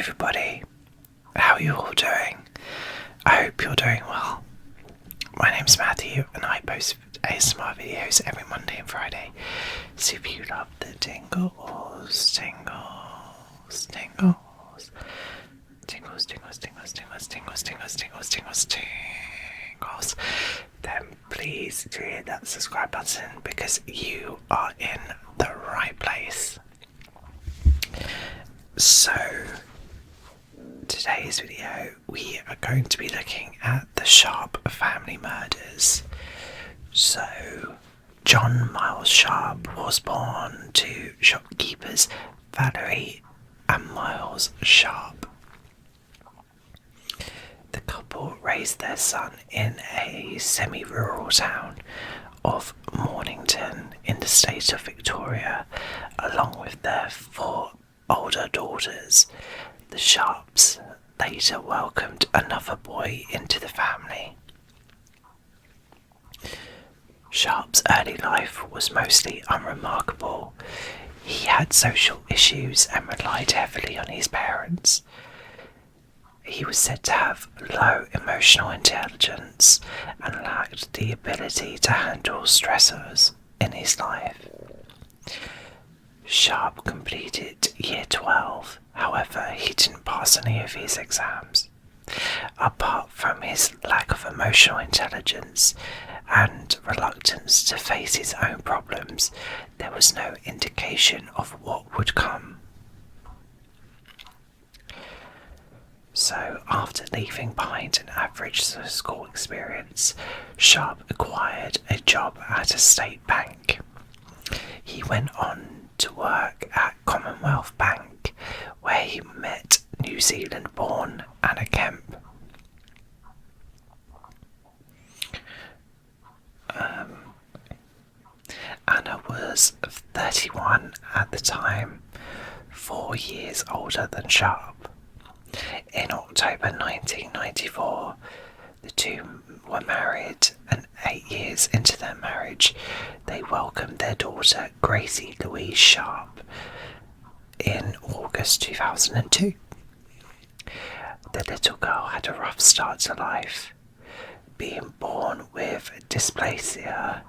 everybody, how are you all doing? I hope you're doing well. My name's Matthew and I post ASMR videos every Monday and Friday. So if you love the tingles, tingles, tingles, tingles, tingles, tingles, tingles, tingles, tingles, tingles, tingles, tingles, then please do hit that subscribe button because you are in the right place. So, today's video we are going to be looking at the Sharpe family murders. So, John Miles Sharpe was born to shopkeepers Valerie and Miles Sharpe. The couple raised their son in a semi-rural town of Mornington in the state of Victoria, along with their 4 older daughters. The Sharpes later welcomed another boy into the family. Sharpe's early life was mostly unremarkable. He had social issues and relied heavily on his parents. He was said to have low emotional intelligence and lacked the ability to handle stressors in his life. Sharpe completed year 12, however he didn't pass any of his exams. Apart from his lack of emotional intelligence and reluctance to face his own problems, there was no indication of what would come. So, after leaving behind an average school experience, Sharpe acquired a job at a state bank. He went on to work at Commonwealth Bank, where he met New Zealand-born Anna Kemp. Anna was 31 at the time, 4 years older than Sharpe. In October 1994, the two were married, and 8 years into their marriage, they welcomed their daughter Gracie Louise Sharp in August 2002. The little girl had a rough start to life, being born with dysplasia,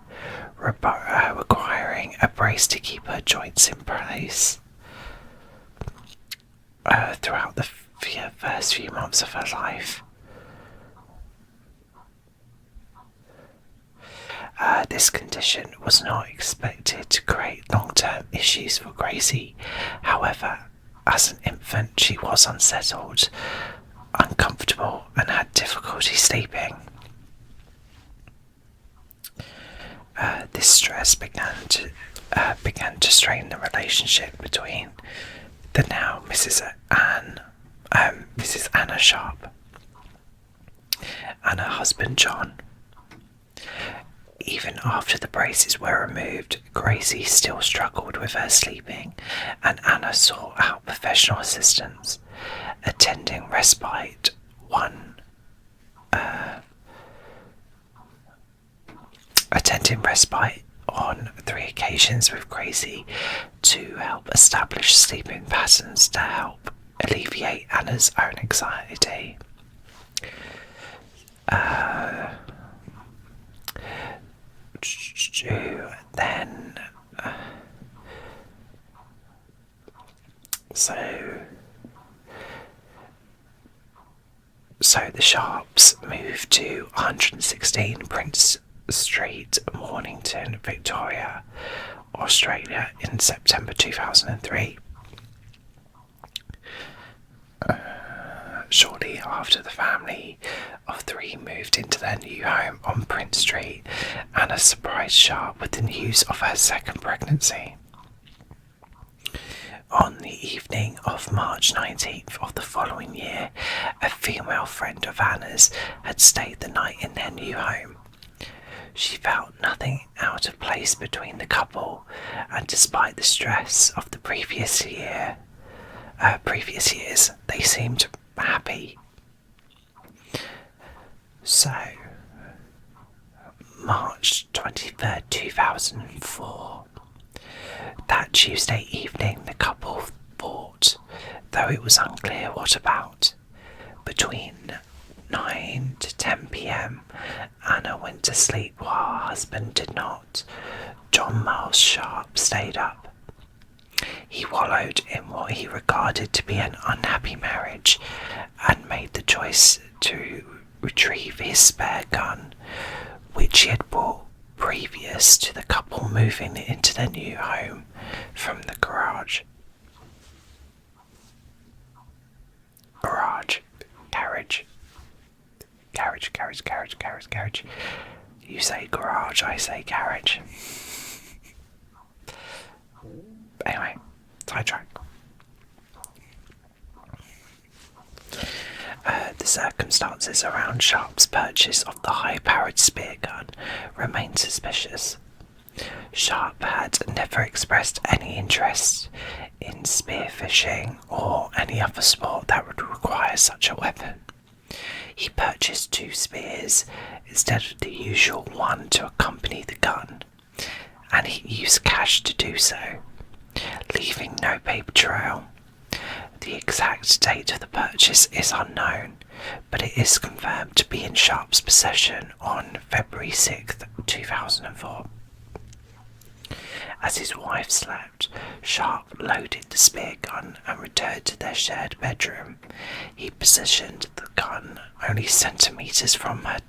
requiring a brace to keep her joints in place. Throughout the first few months of her life, this condition was not expected to create long-term issues for Gracie. However, as an infant she was unsettled, uncomfortable and had difficulty sleeping. This stress began to strain the relationship between the now Mrs. Anna Sharpe and her husband John. Even after the braces were removed, Gracie still struggled with her sleeping, and Anna sought out professional assistance, attending respite on 3 occasions with Gracie to help establish sleeping patterns to help alleviate Anna's own anxiety. So the Sharpes moved to 116 Prince Street, Mornington, Victoria, Australia in September 2003. Shortly after the family of 3 moved into their new home on Prince Street, Anna surprised Sharpe with the news of her second pregnancy. On the evening of March 19th of the following year, a female friend of Anna's had stayed the night in their new home. She felt nothing out of place between the couple, and despite the stress of the previous years, they seemed happy. So, March 23rd, 2004. That Tuesday evening, the couple bought though it was unclear what about. Between 9 to 10 p.m., Anna went to sleep while her husband did not. John Miles Sharpe stayed up. He wallowed in what he regarded to be an unhappy marriage and made the choice to retrieve his spare gun, which he had bought previous to the couple moving into their new home from the garage. Garage. You say garage, I say garage. Anyway, sidetrack. The circumstances around Sharpe's purchase of the high-powered spear gun remain suspicious. Sharpe had never expressed any interest in spearfishing or any other sport that would require such a weapon. He purchased 2 spears instead of the usual one to accompany the gun, and he used cash to do so, leaving no paper trail. The exact date of the purchase is unknown, but it is confirmed to be in Sharpe's possession on February 6th, 2004. As his wife slept, Sharpe loaded the spear gun and returned to their shared bedroom. He positioned the gun only centimetres from her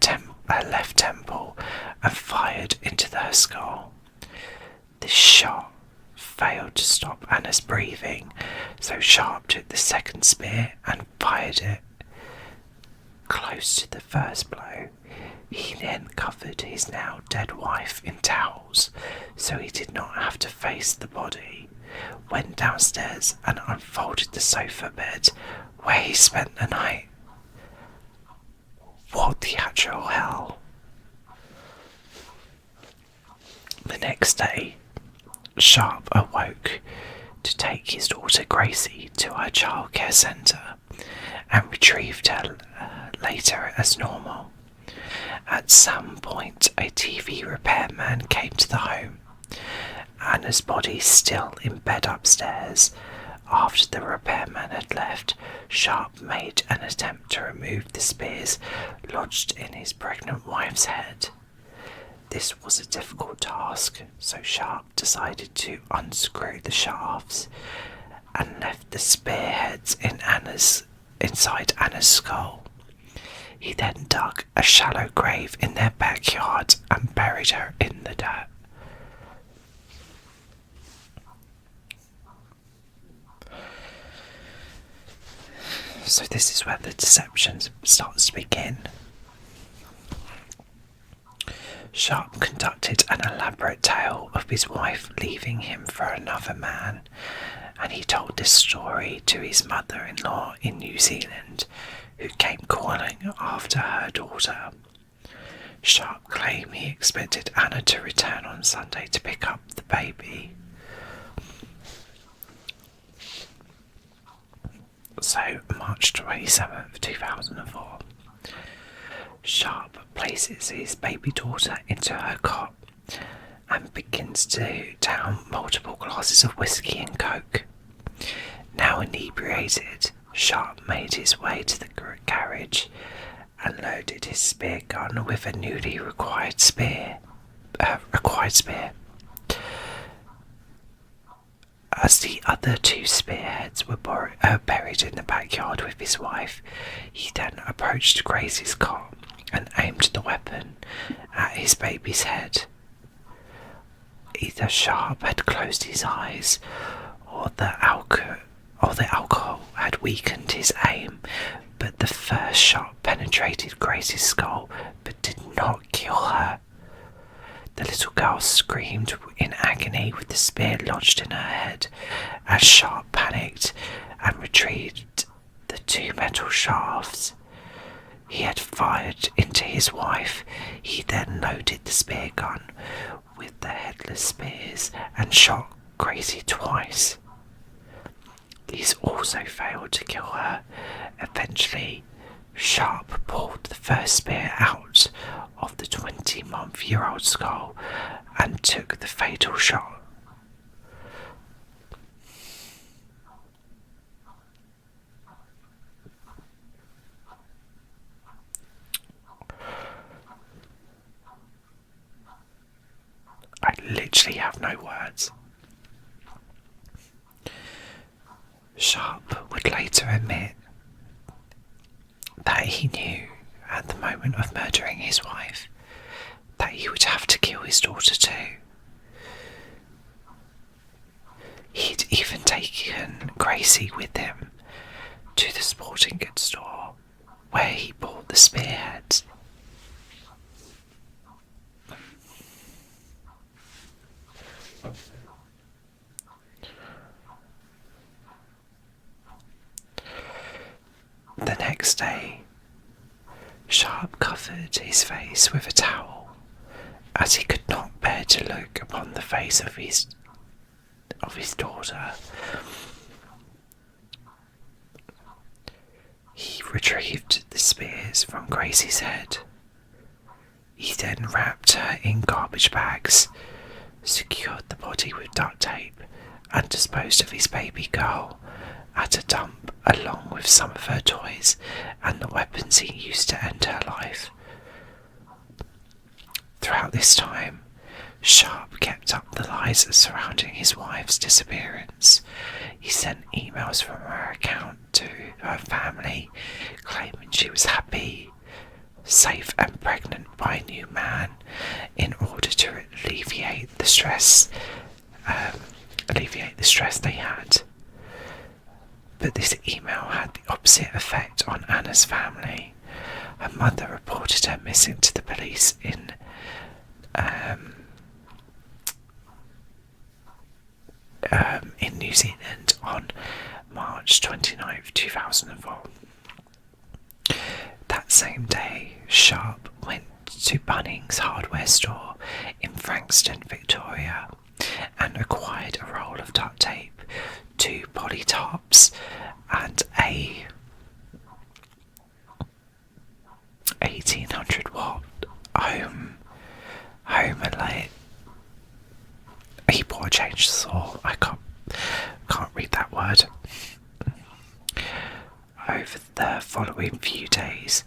left temple and fired into her skull. This shot failed to stop Anna's breathing, so Sharpe took the second spear and fired it close to the first blow. He then covered his now dead wife in towels, so he did not have to face the body, went downstairs and unfolded the sofa bed where he spent the night. What the actual hell? The next day, Sharpe awoke to take his daughter Gracie to her childcare centre and retrieved her later as normal. At some point, a TV repairman came to the home. Anna's body still in bed upstairs. After the repairman had left, Sharpe made an attempt to remove the spears lodged in his pregnant wife's head. This was a difficult task, so Sharpe decided to unscrew the shafts and left the spearheads inside Anna's skull. He then dug a shallow grave in their backyard and buried her in the dirt. So this is where the deception starts to begin. Sharpe conducted an elaborate tale of his wife leaving him for another man, and he told this story to his mother-in-law in New Zealand, who came calling after her daughter. Sharpe claimed he expected Anna to return on Sunday to pick up the baby. So, March 27th, 2004. Sharpe places his baby daughter into her cot and begins to down multiple glasses of whiskey and coke. Now inebriated, Sharpe made his way to the garage and loaded his spear gun with a newly required spear. As the other 2 spearheads were buried in the backyard with his wife, he then approached Gracie's cot and aimed the weapon at his baby's head. Either Sharpe had closed his eyes, or the alcohol had weakened his aim, but the first shot penetrated Gracie's skull but did not kill her. The little girl screamed in agony with the spear lodged in her head as Sharpe panicked and retrieved the 2 metal shafts he had fired into his wife. He then loaded the spear gun with the headless spears and shot Gracie twice. These also failed to kill her. Eventually, Sharpe pulled the first spear out of the 20-month-old skull and took the fatal shot. literally have no words. Sharpe would later admit that he knew at the moment of murdering his wife that he would have to kill his daughter too. He'd even taken Gracie with him to the sporting goods store where he bought the spearheads. The next day, Sharpe covered his face with a towel, as he could not bear to look upon the face of his daughter. He retrieved the spears from Gracie's head. He then wrapped her in garbage bags, secured the body with duct tape, and disposed of his baby girl at a dump along with some of her toys and the weapons he used to end her life. Throughout this time, Sharpe kept up the lies surrounding his wife's disappearance. He sent emails from her account to her family claiming she was happy, safe and pregnant by a new man in order to alleviate the stress they had. But this email had the opposite effect on Anna's family. Her mother reported her missing to the police in New Zealand on March 29th, 2004. That same day, Sharpe went to Bunnings hardware store in Frankston, Victoria, and acquired a roll of duct tape, 2 poly tops, and a 1800-watt home light. He bought a chainsaw. I can't read that word. Over the following few days,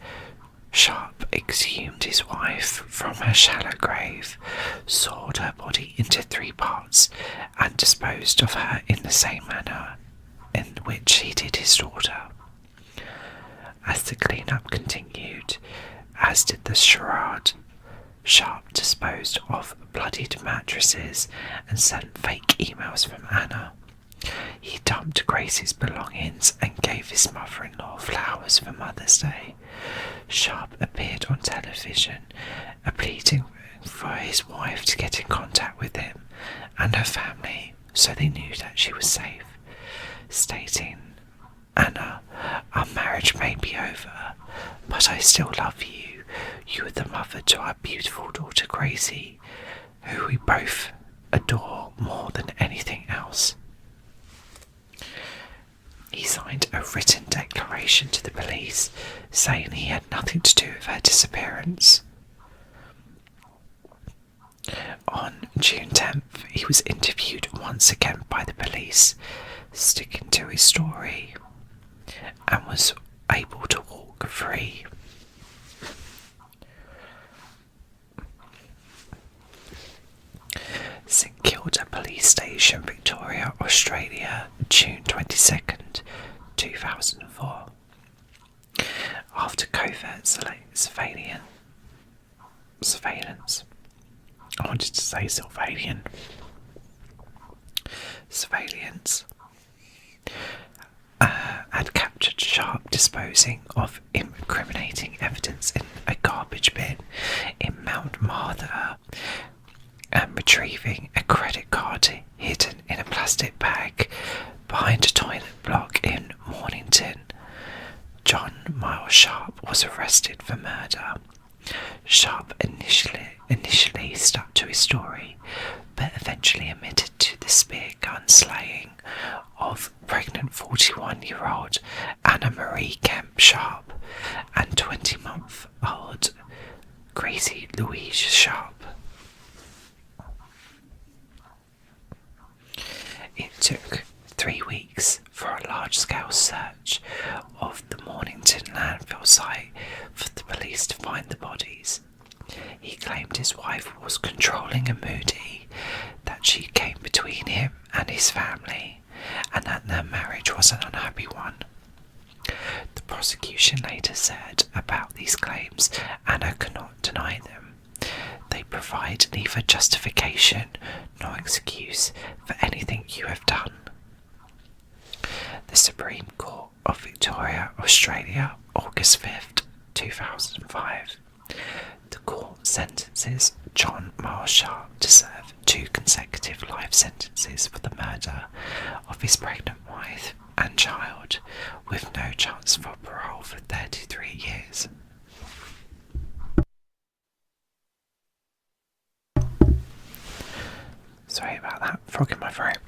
Sharpe exhumed his wife from her shallow grave, sawed her body into 3 parts, and disposed of her in the same manner in which he did his daughter. As the clean-up continued, as did the charade, Sharpe disposed of bloodied mattresses and sent fake emails from Anna. He dumped Gracie's belongings and gave his mother-in-law flowers for Mother's Day. Sharpe appeared on television, pleading for his wife to get in contact with him and her family so they knew that she was safe, stating, "Anna, our marriage may be over, but I still love you. You are the mother to our beautiful daughter Gracie, who we both adore more than anything else." He signed a written declaration to the police saying he had nothing to do with her disappearance. On June 10th, he was interviewed once again by the police, sticking to his story, and was able to walk free. St Kilda Police Station, Victoria, Australia, June 22nd, 2004. After covert surveillance, I wanted to say surveillance, had captured Sharpe disposing of incriminating evidence in a garbage bin in Mount Martha, and retrieving a credit card hidden in a plastic bag behind a toilet block in Mornington. John Miles Sharpe was arrested for murder. Sharpe initially stuck to his story, but eventually admitted to the spear gun slaying of pregnant 41-year-old Anna Marie Kemp Sharpe and 20-month-old Gracie Louise Sharp. It took 3 weeks for a large-scale search of the Mornington landfill site for the police to find the bodies. He claimed his wife was controlling and moody, Grace's family and that their marriage was an unhappy one. The prosecution later said about these claims, Anna cannot deny them. They provide neither justification nor excuse for anything you have done. The Supreme Court of Victoria, Australia, August 5th, 2005. The court sentences John Miles Sharpe to serve 2 consecutive life sentences for the murder of his pregnant wife and child, with no chance for parole for 33 years. Sorry about that, frog in my throat.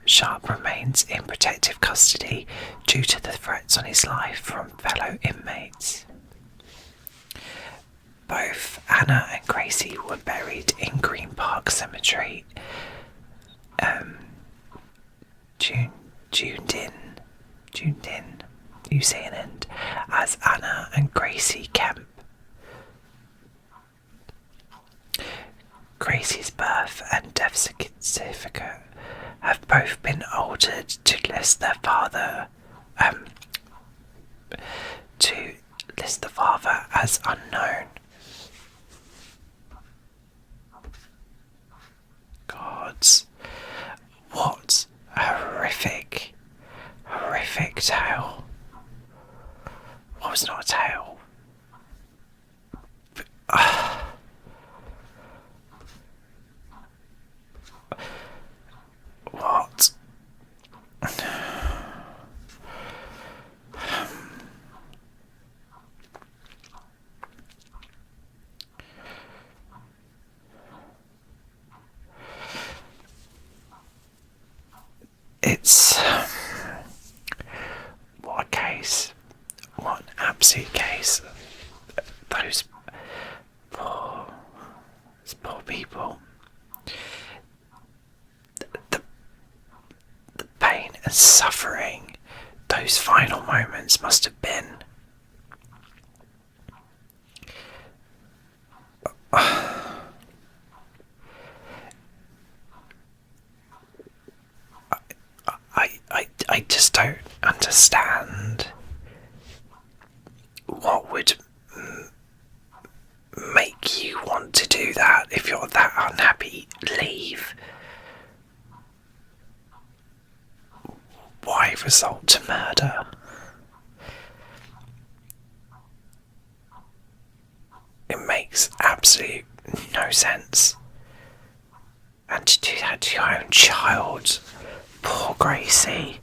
Sharpe remains in protective custody due to the threats on his life from fellow inmates. Both Anna and Gracie were buried in Green Park Cemetery, Dunedin, New Zealand, as Anna and Gracie Kemp. Gracie's birth and death certificate have both been altered to list their father as unknown. Gods, what a horrific tale. Well, it's not a tale. What? It's what a case, what an absolute case. Those poor people. The pain and suffering those final moments must have been. I just don't understand what would make you want to do that. If you're that unhappy, leave. Why resort to murder? It makes absolute no sense. And to do that to your own child. Poor Gracie.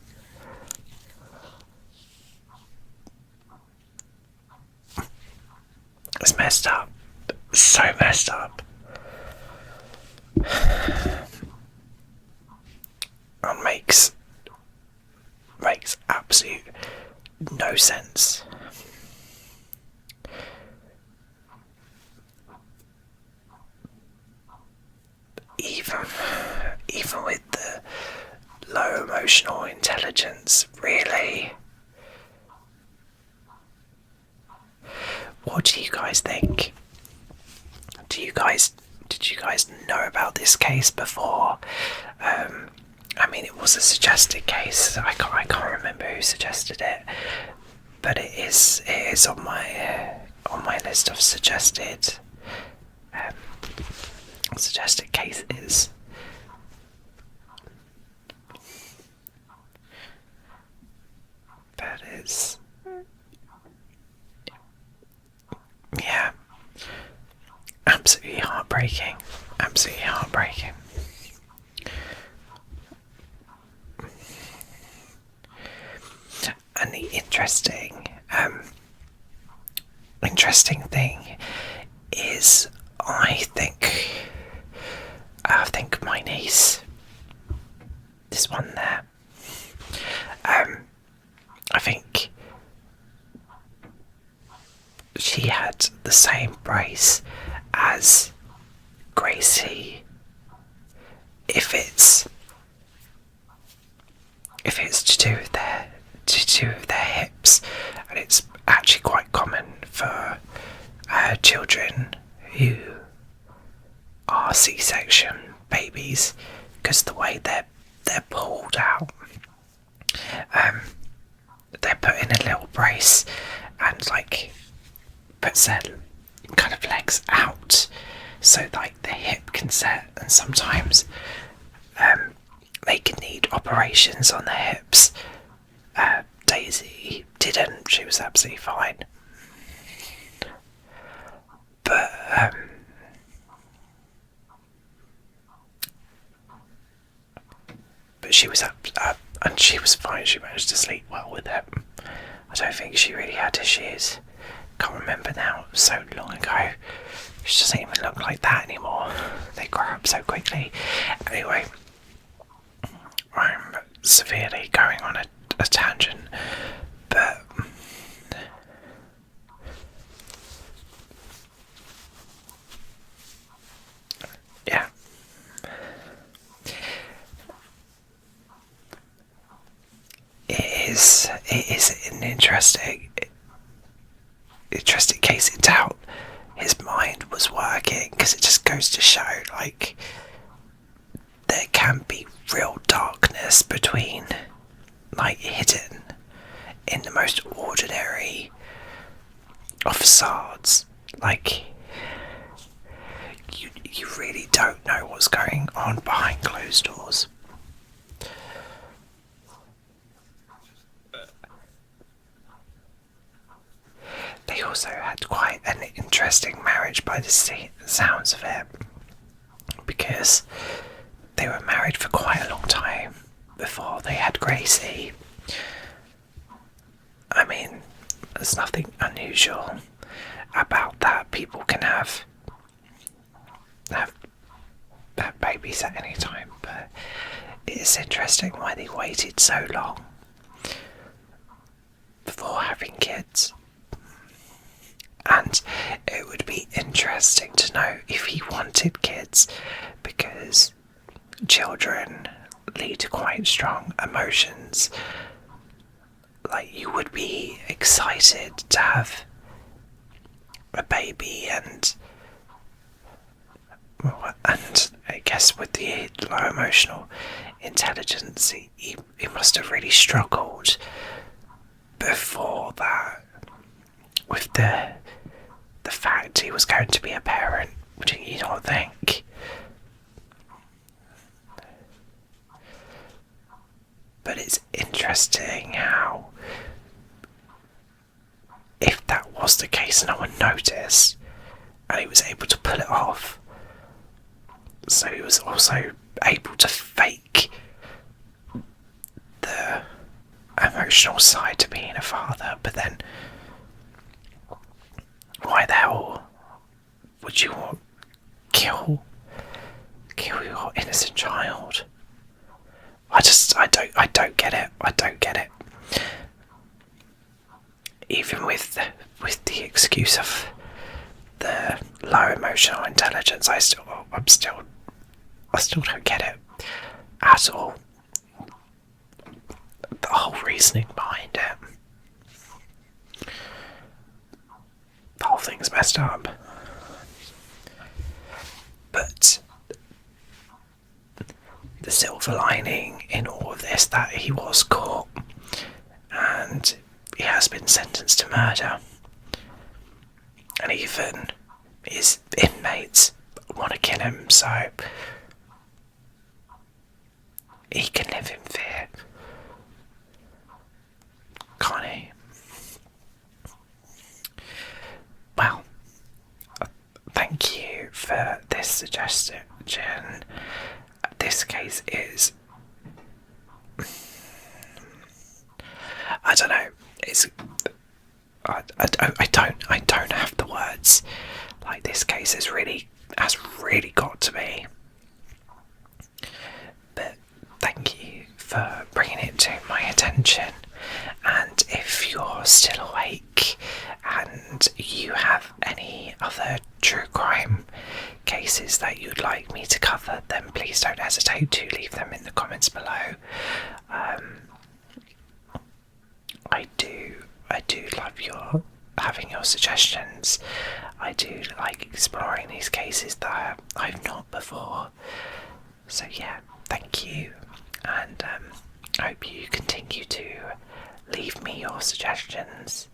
It's messed up. So messed up. And makes absolute no sense. Even with the low emotional intelligence, really. What do you guys think? Did you guys know about this case before? I mean, it was a suggested case. I can't remember who suggested it, but it is on my list of suggested cases. But it's, yeah, absolutely heartbreaking. Absolutely heartbreaking. And the interesting thing is, I think my niece, this one there, I think she had the same brace as Gracie. If it's to do with their hips, and it's actually quite common for children who are C-section babies because the way they're pulled out, they're put in a little brace and like puts their kind of legs out so like the hip can set, and sometimes they can need operations on their hips. Daisy didn't, she was absolutely fine. But she was up and she was fine. She managed to sleep well with it. I don't think she really had issues. Can't remember now, it was so long ago. She doesn't even look like that anymore. They grow up so quickly. Anyway, I'm severely going on a tangent, but yeah. It is an interesting case. It out his mind was working, because it just goes to show like there can be real darkness between, like, hidden in the most ordinary of facades. Like you really don't know what's going on behind closed doors. They also had quite an interesting marriage by the sounds of it, because they were married for quite a long time before they had Gracie. I mean, there's nothing unusual about that. People can have babies at any time, but it's interesting why they waited so long before having kids. And it would be interesting to know if he wanted kids, because children lead to quite strong emotions. Like, you would be excited to have a baby, and I guess with the low emotional intelligence, he must have really struggled before that with the fact he was going to be a parent, do you not think? But it's interesting how, if that was the case, no one noticed, and he was able to pull it off. So he was also able to fake the emotional side to being a father, but then why the hell would you kill your innocent child? I don't get it. I don't get it. Even with the excuse of the low emotional intelligence, I still don't get it at all. The whole reasoning behind it. The whole thing's messed up. But the silver lining in all of this, that he was caught and he has been sentenced to murder. And even his inmates want to kill him, so he can live in fear, can't he? Well, thank you for this suggestion. This case is, I don't know, I don't have the words. Like, this case has really got to me. But thank you for bringing it to my attention. And if you're still awake and you have any other true crime cases that you'd like me to cover, then please don't hesitate to leave them in the comments below. I do love having your suggestions. I do like exploring these cases that I've not before. So yeah, thank you, and I hope you continue to leave me your suggestions.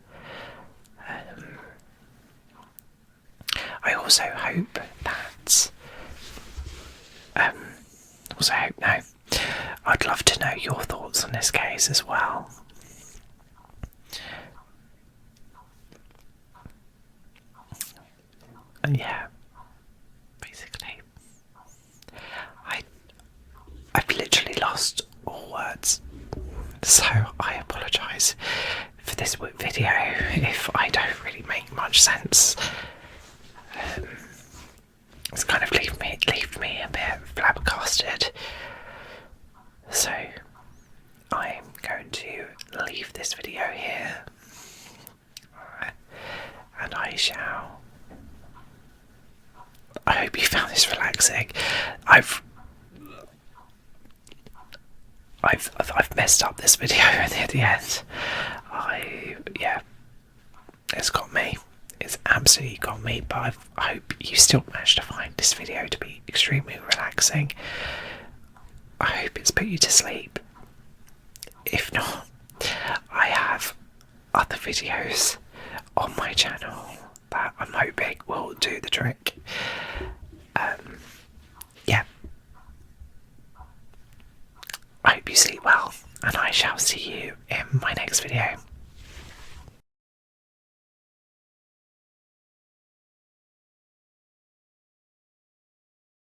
I also hope that. No, I'd love to know your thoughts on this case as well. And yeah, basically, I've literally lost all words, so I apologise for this video if I don't really make much sense. It's kind of left me a bit flabbergasted. So I'm going to leave this video here, and I hope you found this relaxing. I've messed up this video at the end. It's got me. It's absolutely got me, but I hope you still managed to find this video to be extremely relaxing. I hope it's put you to sleep. If not, I have other videos on my channel that I'm hoping will do the trick. Yeah. I hope you sleep well, and I shall see you in my next video.